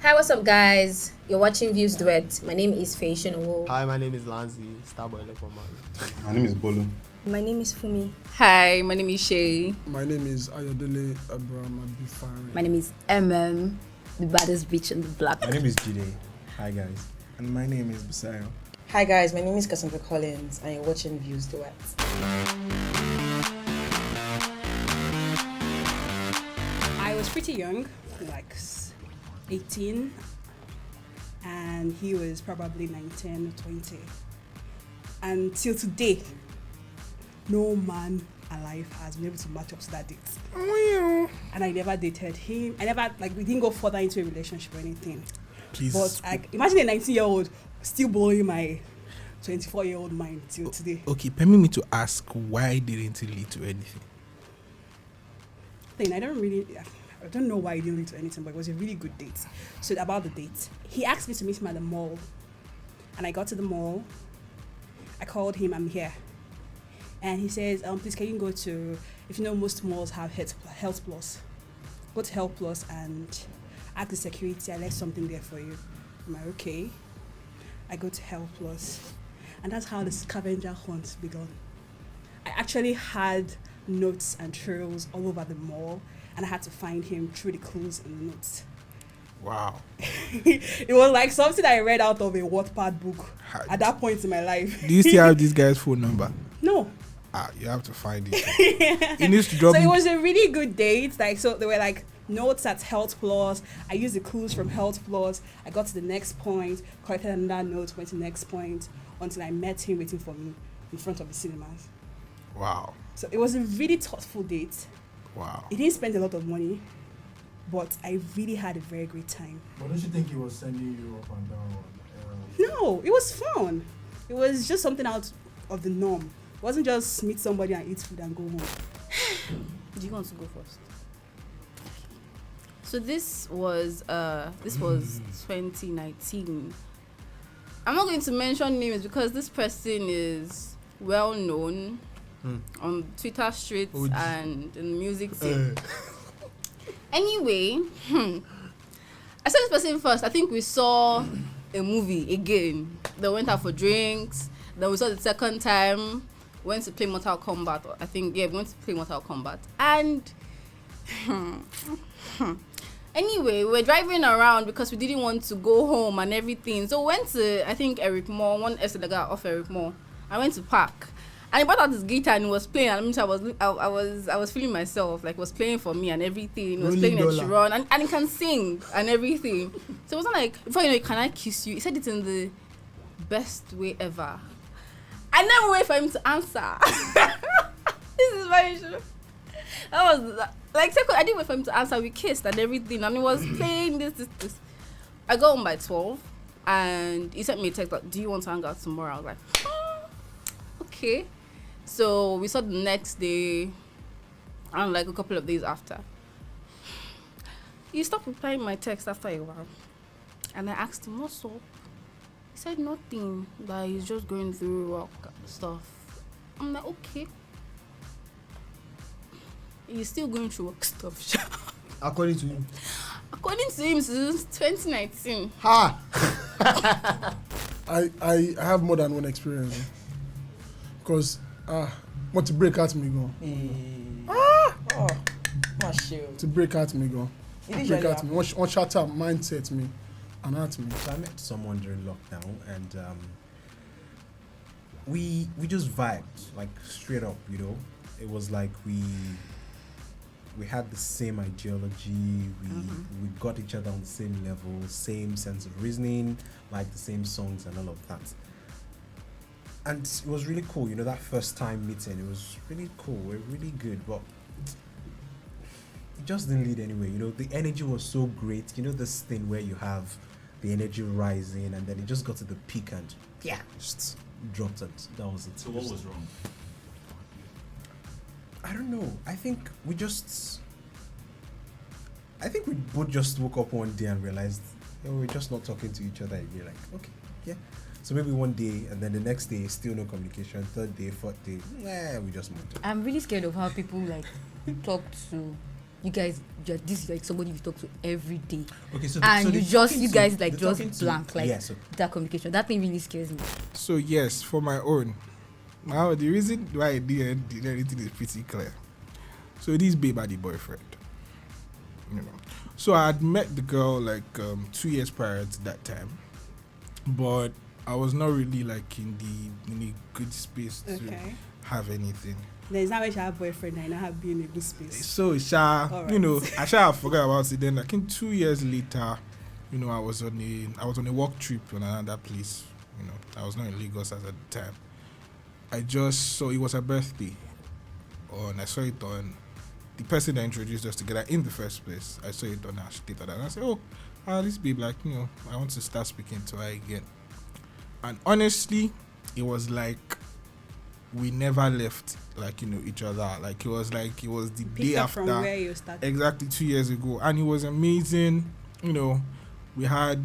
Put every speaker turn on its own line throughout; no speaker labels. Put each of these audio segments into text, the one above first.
Hi, what's up, guys? You're watching Views Duet. My name is Faishin Owo.
Hi, my name is Lanzi, Starboy Lekoman.
My name is Bolu.
My name is Fumi.
Hi, my name is Shay.
My name is Ayodele Abraham Abifari.
My name is the baddest bitch in the block.
My name is Jide. Hi guys.
And my name is Bisayo.
Hi guys, my name is Cassandra Collins and you're watching Views Duet.
I was pretty young, like 18, and he was probably 19 or 20. And till today, no man alive has been able to match up to that date. And I never dated him. We didn't go further into a relationship or anything.
Please.
But imagine a 19-year-old still blowing my 24-year-old mind till today.
Okay, permit me to ask, why didn't it lead to anything?
I don't know why it didn't lead to anything, but it was a really good date. So about the date, he asked me to meet him at the mall. And I got to the mall. I called him, I'm here. And he says, please can you go to, if you know most malls have Health Plus. Go to Health Plus and ask the security, I left something there for you. I'm like, okay. I go to Health Plus. And that's how the scavenger hunt began. I actually had notes and trails all over the mall, and I had to find him through the clues in the notes.
Wow.
It was like something I read out of a Wattpad book at that point in my life.
Do you still have this guy's phone number?
No.
You have to find it. He needs to drop
So it was a really good date. So there were like notes at Health Plus. I used the clues from Health Plus. I got to the next point, collected another note, went to the next point until I met him waiting for me in front of the cinemas.
Wow.
So it was a really thoughtful date.
Wow.
He didn't spend a lot of money, but I really had a very great time.
But don't you think he was sending you up and down?
No, it was fun. It was just something out of the norm. It wasn't just meet somebody and eat food and go home.
Do you want to go first? So this was 2019. I'm not going to mention names because this person is well known on Twitter streets and in the music scene. Anyway, I saw this person first. I think we saw a movie again. They went out for drinks. Then we saw the second time. Went to play Mortal Kombat. We went to play Mortal Kombat. And anyway, we were driving around because we didn't want to go home and everything. So we went to, I think, Eric Moore, one Essedaga off Eric Moore. I went to park. And he brought out his guitar and he was playing. And I was feeling myself, like, was playing for me and everything. He was playing a Chiron and he can sing and everything. So it wasn't like, before you know, can I kiss you? He said it in the best way ever. I never wait for him to answer. This is very true. That was like second. I didn't wait for him to answer. We kissed and everything, and he was playing this. I got home by 12, and he sent me a text like, "Do you want to hang out tomorrow?" I was like, okay. So we saw the next day, and like a couple of days after, he stopped replying my text after a while, and I asked him, "What's up?" He said nothing, that he's just going through work stuff. I'm like, okay. He's still going through work stuff.
According to him.
According to him, since 2019.
Ha!
I have more than one experience. Because, want to break out me go. To break out me go. Break out me. One shut up mindset me. And at me.
So I met someone during lockdown and we just vibed, like straight up, you know. It was like we had the same ideology, we got each other on the same level, same sense of reasoning, like the same songs and all of that. And it was really cool, you know, that first time meeting, it was really cool, we're really good, but it just didn't lead anywhere, you know. The energy was so great, you know, this thing where you have the energy rising and then it just got to the peak and just dropped it. That was it.
So what was wrong?
I don't know. I think we both just woke up one day and realized we're just not talking to each other again. Like, okay, yeah. So maybe one day and then the next day still no communication. Third day, fourth day, we just moved on.
I'm really scared of how people like talk to
this is like somebody you talk to every day,
Okay, so
and
so
you
the
just
talking
you
to-
guys like
the
just
talking to-
blank like
yeah, so
that communication. That thing really scares me.
So yes, for my own. Now the reason why I did anything is pretty clear. So this babe had the boyfriend. You know. So I had met the girl like 2 years prior to that time. But I was not really like in a good space to
Okay.
have anything.
Then it's not when she have a boyfriend and I have been in a good space.
So
Alright.
you know, I shall forgot about it. Then like in 2 years later, you know, I was on a work trip on another place. You know, I was not in Lagos at the time. I just saw it was her birthday, and I saw it on the person that introduced us together in the first place. I saw it on her status, and I said, this babe, like, you know, I want to start speaking to her again. And honestly, it was like we never left, like, you know, each other. Like it was the
Pick
day
up
after,
from where you started.
exactly 2 years ago, and it was amazing. You know, we had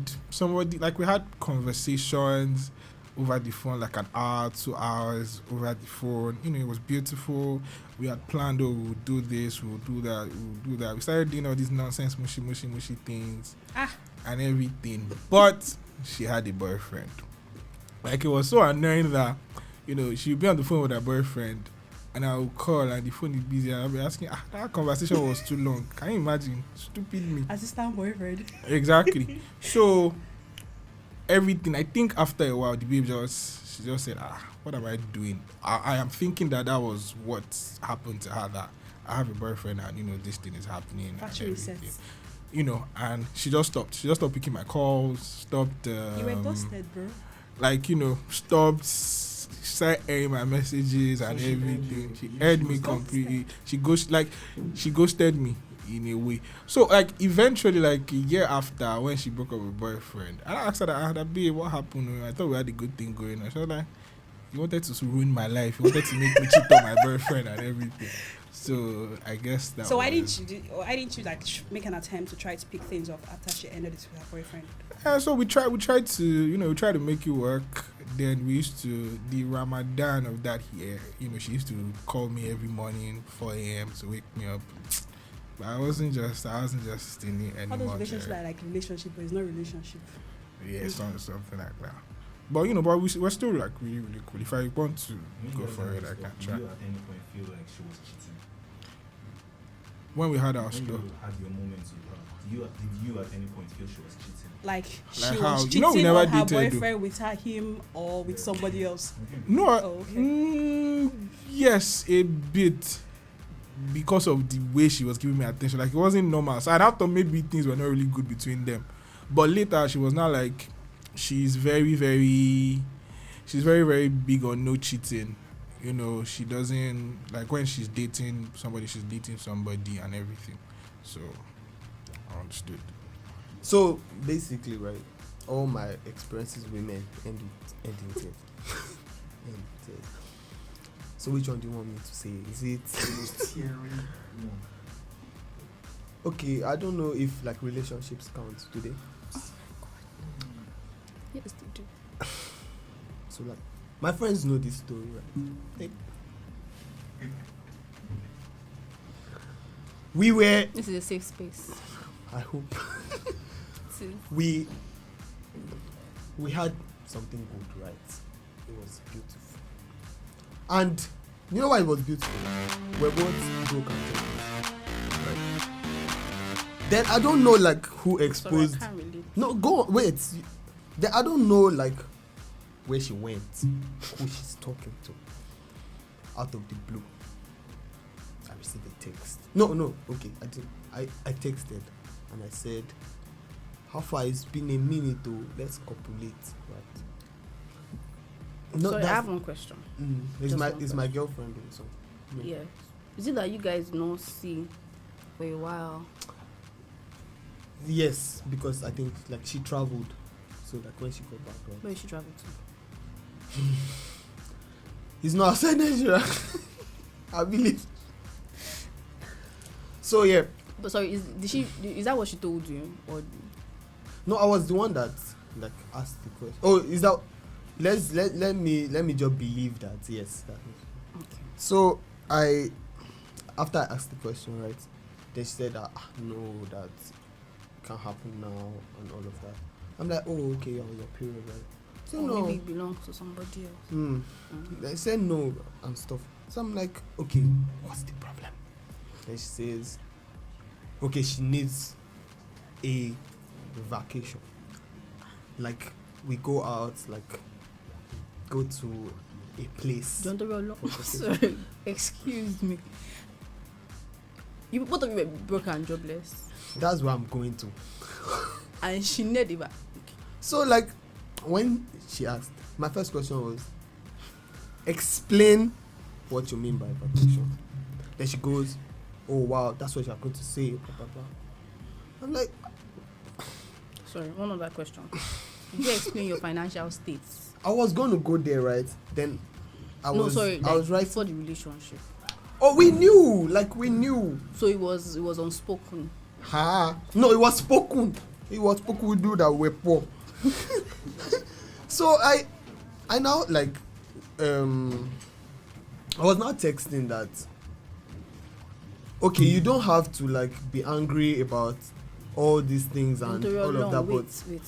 conversations over the phone, like an hour, 2 hours over the phone. You know, it was beautiful. We had planned, we'll do this, we'll do that, we'll do that. We started doing all these nonsense, mushy things and everything. But she had a boyfriend. Like, it was so annoying that, you know, she'd be on the phone with her boyfriend, and I would call, and the phone is busy, and I'll be asking, that conversation was too long. Can you imagine? Stupid me.
Assistant boyfriend.
Exactly. So everything, I think after a while, the babe she just said, what am I doing? I am thinking that was what happened to her, that I have a boyfriend and, you know, this thing is happening and
Factory
everything.
resets.
You know, and she just stopped picking my calls, stopped
You were ghosted, bro.
like, you know, stopped start airing my messages and
she aired
everything.
you.
She
You-
aired
she
me
was
completely. She ghosted me in a way. So like eventually, like a year after, when she broke up with boyfriend, I asked her that, babe, what happened? I thought we had a good thing going on. She was like, you wanted to ruin my life. You wanted to make me cheat on my boyfriend and everything. So I guess that.
So why
was-
didn't you like make an attempt to try to pick things up after she ended it with her boyfriend?
So we tried to, you know, we tried to make it work. Then we used to, the Ramadan of that year, you know, she used to call me every morning 4 a.m. to wake me up. But I wasn't just in it
All those
anymore.
relationships are like relationship, but it's not relationship.
Yeah, something like that. But you know, we're still like really, really cool. If I want to go for it, I can try.
Did you at any point feel like she was cheating?
When we had our
When
stuff.
you had your moments with her, did you at any point feel she was cheating?
Like she
Like
was
how? You
cheating
know we never
on her
dated, though.
boyfriend with him or with somebody else.
No,
Oh, okay.
yes, a bit, because of the way she was giving me attention. Like, it wasn't normal. So I thought maybe things were not really good between them. But later, she was not like, she's very, very big on no cheating. You know, she doesn't, like, when she's dating somebody and everything. So I understood.
So basically, right, all my experiences with men end in tears. End in tears. So which one do you want me to say? Is it
No.
okay? I don't know if like relationships count today.
Yes, they do.
So like my friends know this story, right? We were.
This is a safe space.
I hope
See?
we had something good, right? It was beautiful, and you know why it was beautiful? We're both broke and jobless, right? Then I don't know like who
Sorry, I
exposed.
can't relate.
No, go on, wait. Then I don't know like where she went, who she's talking to. Out of the blue, I received a text. No, okay, I did. I texted and I said, "How far? It's been a minute, though. Let's copulate, right?" No,
Sorry, I
that's-
have one question.
It's
Just
my
one
it's my girlfriend, though, so.
Yeah. Is it that you guys don't see for a while?
Yes, because I think like she traveled, so like when she got back, right?
Where did she travel to?
It's not outside Nigeria. I believe. So yeah,
But sorry, is that what she told you? Or
no, I was the one that like asked the question. Oh, is that? Let me just believe that. Yes. That.
okay.
So after I asked the question, right, They said that no, that can't happen now and all of that. I'm like, oh, okay, you're on your period, right? So
Or
no.
maybe it belongs to somebody else.
They said no and stuff. So I'm like, okay, what's the problem? Then she says, okay, she needs a vacation. Like, we go out, like, go to a place.
Don't worry, sorry, excuse me. You both of you were broke and jobless,
That's where I'm going to.
and she needed it back.
So, like, when she asked, my first question was, explain what you mean by vacation. Then she goes, oh wow, that's what you're going to say, blah, blah, blah. I'm like,
Sorry, one other question. Did you explain your financial states?
I was going to go there, right? Then I was right.
For the relationship.
Oh, we knew,
So it was unspoken.
No, it was spoken. We do that, we're poor. So I now, like, I was now texting that, okay, you don't have to, like, be angry about all these things and all of that, but
Wait.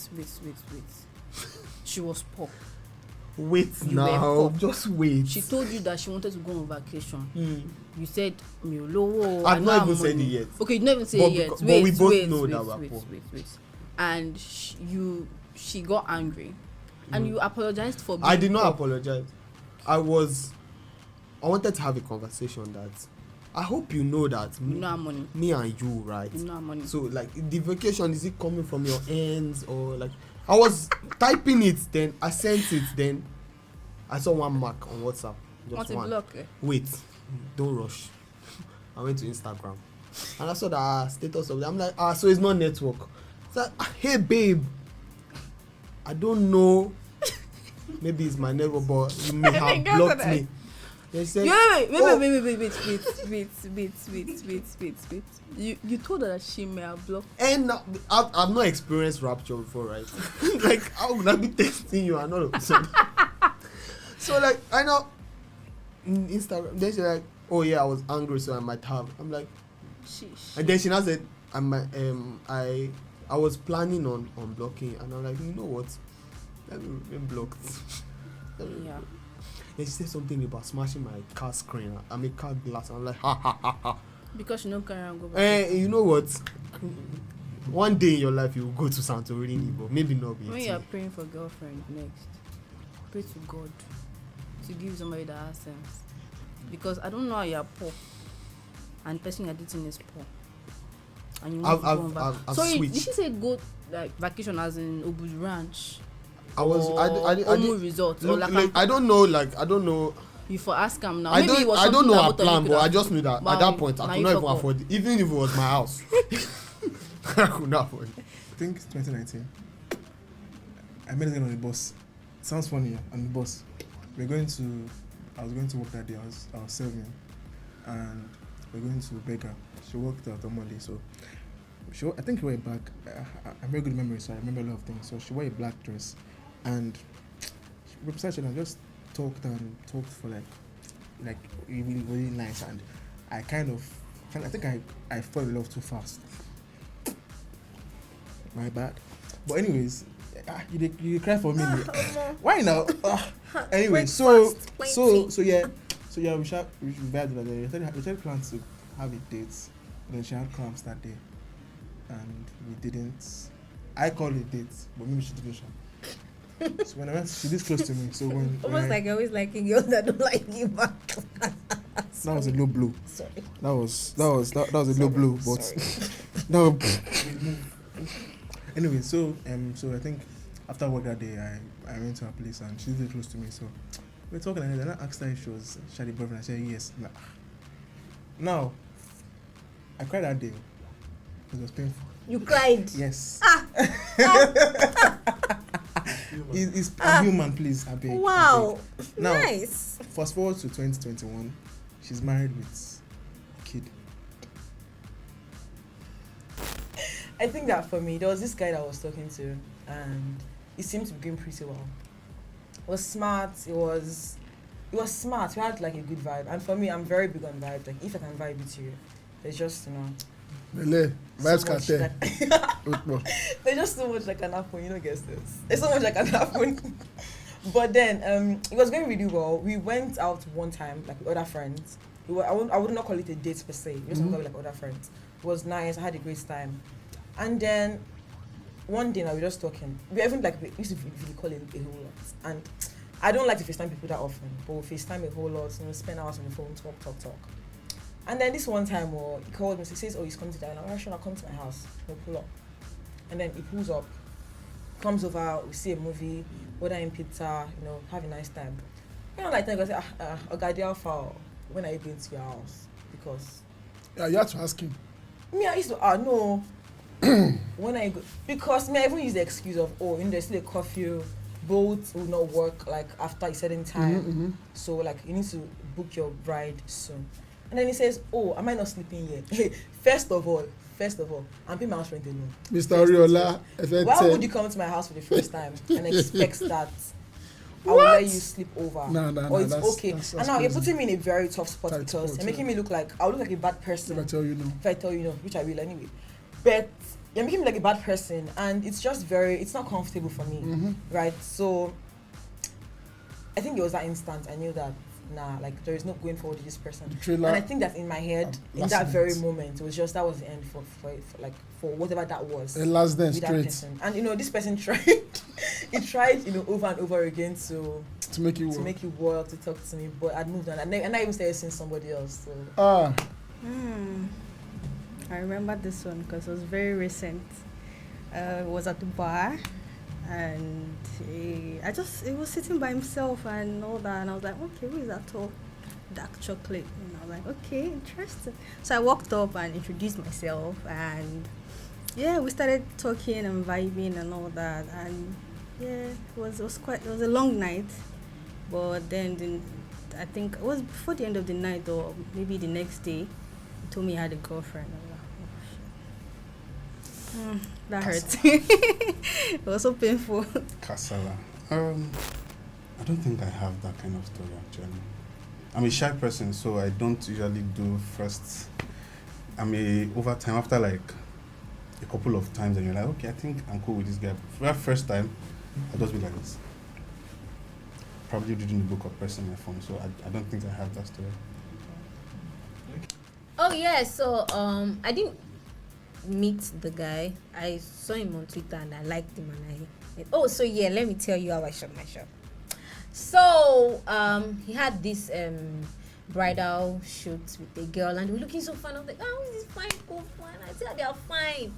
She was poor.
wait
You were
now,
poor.
just wait.
She told you that she wanted to go on vacation. You said, "Mi ò lówó,
I've
I
not
don't
even
have
said it
money."
yet.
Okay, you never say
But
it yet.
but we both know that we're poor.
Wait. And she got angry, and you apologized for. Being
I did not
poor.
apologize. I wanted to have a conversation that I hope you know that
You know our money.
me and you, right?
You know our money.
So, like, the vacation, is it coming from your ends, or, like, I was typing it, then I sent it, then I saw one mark on WhatsApp. Just
Want to
one.
block?
Wait, don't rush. I went to Instagram and I saw the status of it. I'm like, so it's not network. It's like, hey babe, I don't know. Maybe it's my neighbor, but you may have blocked me. They said,
Wait. You told her that she may have blocked.
and I've not experienced rapture before, right? Like, how would I be texting you and all of a sudden? So, like, I know Instagram. Then she's like, oh yeah, I was angry, so I might have. I'm like, and then she now said, I was planning on blocking, and I'm like, you know what? Let me remain blocked.
Yeah.
Then she said something about smashing my car screen. I mean, car glass. I'm like, ha.
Because you don't carry and go back.
You know what? One day in your life, you will go to Santorini, but maybe not be.
When you are praying for girlfriend next, pray to God to give somebody that has sense. Because I don't know how you are poor, and the person you're dating is poor, and you want to go on back. Sorry,
switched.
did she say go like vacation as in Obu's Ranch?
I did,
Resort. Or
look,
like
look, I don't know.
you for ask him now.
I
Maybe it was
don't
something
know
that
her
both of you
plan,
could
but I
have-
just knew that
Wow,
at that point I
now
could
you
not even
fuck up.
afford it. Even if it was my house, I could not afford it.
I think it's 2019. I met a girl on the bus. Sounds funny, yeah, on the bus. I was going to work that day. I was serving, and we're going to Beggar. She worked at Omole, so I think she wore a black. I have very good memory, so I remember a lot of things. So she wore a black dress, and representation. I just talked for like really nice, and I think I fell in love too fast. My bad. But anyways, you cry for me. Why now? Anyway, so yeah, we vibed that day. We started plans to have a date, then she had cramps that day, and we didn't. I called it a date, but maybe she didn't. So when I went, she this close to me. So when
Almost like I always liking girls that don't like you back.
that was a low blow.
Sorry.
That was a low blow, but
Sorry.
no. Anyway, so I think after work that day, I went to her place and she's very close to me. So we're talking, and then I asked her if she had a boyfriend. I said yes. Now, I cried that day. It was painful.
You cried.
Yes. I'm human, please. I beg.
Wow.
I beg. Now,
Nice.
fast forward to 2021. She's married with a kid.
I think that for me, there was this guy that I was talking to, and he seemed to be doing pretty well. It was smart. It was smart. We had like a good vibe, and for me, I'm very big on vibes. Like if I can vibe with you, it's just
Mele, vibes
So much
cartel.
There's just so much that can happen. You don't guess this. There's so much that can happen. But then it was going really well. We went out one time, like with other friends. I would not call it a date per se. We just went out with like other friends. It was nice. I had a great time. And then one day now we were just talking. We even like we used to really call it a whole lot. And I don't like to FaceTime people that often, but we FaceTime a whole lot. You know, spend hours on the phone, talk. And then this one time, he called me. He says, "Oh, he's coming to the island. Should I come to my house? We'll pull up." And then he pulls up, comes over. We see a movie, order him pizza. You know, have a nice time. You know, like then I say, "Ogadi Alpha, when are you going to your house?" Because
Yeah, you have to ask him.
me, I used to no. When I go, because me, I even use the excuse of there's still a curfew, boats will not work like after a certain time. So like you need to book your ride soon. And then he says, "Oh, am I not sleeping yet?" First of all, I'm paying my house rent alone.
Mr. Oriola,
Why would you come to my house for the first time and expect that I will let you sleep over?
No,
or it's
that's,
okay.
That's
And now you're
crazy.
putting me in a very tough spot
Tight
because
spot,
you're making me look like I'll look like a bad person.
If I tell you no.
If I tell you no, which I will anyway. But you're making me like a bad person, and it's just it's not comfortable for me, right? So I think it was that instant I knew that like there is no going forward with this person. And I think that in my head, in that very moment, it was just that was the end for whatever that was.
The last then
with that
straight
person. And this person tried, he tried over and over again to
make you
work, to talk to me, but I'd moved on, and I even started seeing somebody else. So.
I remember this one because it was very recent. It was at the bar, and he was sitting by himself and all that, and I was like, okay, who is that tall dark chocolate? And I was like, okay, interesting. So I walked up and introduced myself, and yeah, we started talking and vibing and all that, and yeah, it was a long night, but then I think it was before the end of the night or maybe the next day, he told me he had a girlfriend. That hurt. It was so painful.
Kasala. I don't think I have that kind of story actually. I'm a shy person, so I don't usually do first. Over time, after like a couple of times, and you're like, okay, I think I'm cool with this guy. For that first time, I just be like this. Probably reading the book or pressing my phone, so I don't think I have that story.
Oh yeah, so I didn't meet the guy. I saw him on Twitter and I liked him, and so yeah, let me tell you how I shot my shot. So he had this bridal shoot with a girl and we were looking so fun. I was like, oh, is this fine, cool, fine. I said they are fine.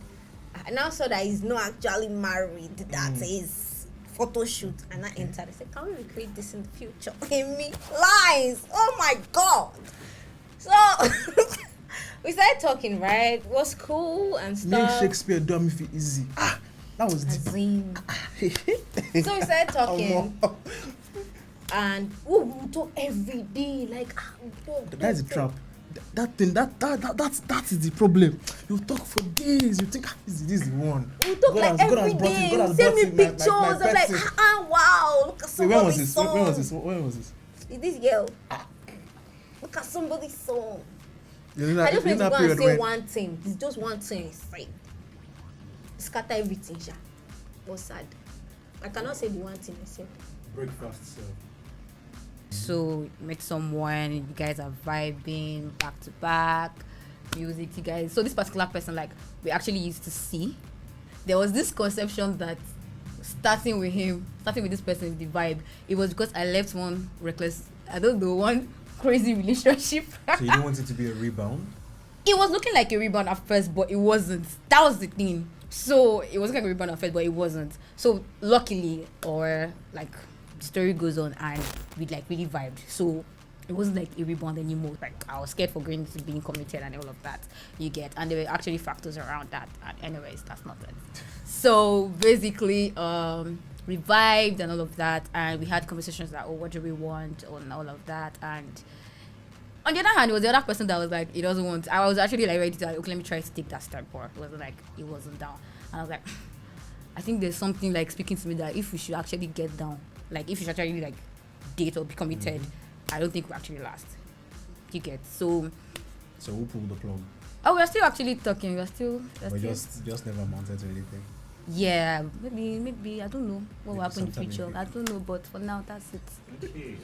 I now saw that he's not actually married. That is photo shoot, and I entered. I said, can we recreate this in the future? In me lies. Oh my god. So we started talking, right? It was cool and stuff.
Make Shakespeare dumb if it easy. That was deep.
So we started talking. And we talk every day. Like
that's the trap. That is the problem. You talk for days. You think this is the one.
We talk like every day. Send me pictures. I'm like, wow, look at somebody's song.
When was this?
Is this girl? Look at somebody's song.
I
just want to go and say one thing. It's just one thing. It's like scatter everything. It was sad. I cannot say the one thing I said.
Breakfast, sir.
So you met someone, you guys are vibing back to back, music, you guys. So this particular person, like, we actually used to see. There was this conception that starting with this person, the vibe, it was because I left one crazy relationship.
So you don't want it to be a rebound?
It was looking like a rebound at first, but it wasn't. That was the thing. So it was like a rebound at first, but it wasn't. So luckily, or like, the story goes on and we like really vibed. So it wasn't like a rebound anymore. Like I was scared for going to being committed and all of that. You get, and there were actually factors around that. And anyways, that's not it. So basically, we vibed and all of that, and we had conversations like, oh, what do we want, and all of that. And on the other hand, it was the other person that was like, he doesn't want. I was actually like ready to like, okay, let me try to take that step, but it wasn't like it wasn't down. And I was like, I think there's something like speaking to me that if we should actually get down, like if you should actually like date or be committed, I don't think we actually last. You get so
who pulled the plug?
Oh, we're still actually talking. We're still.
But just never amounted to anything.
Yeah, maybe I don't know what will
Maybe
happen in the
sometime in
future. I don't know, but for now, that's it.
Okay.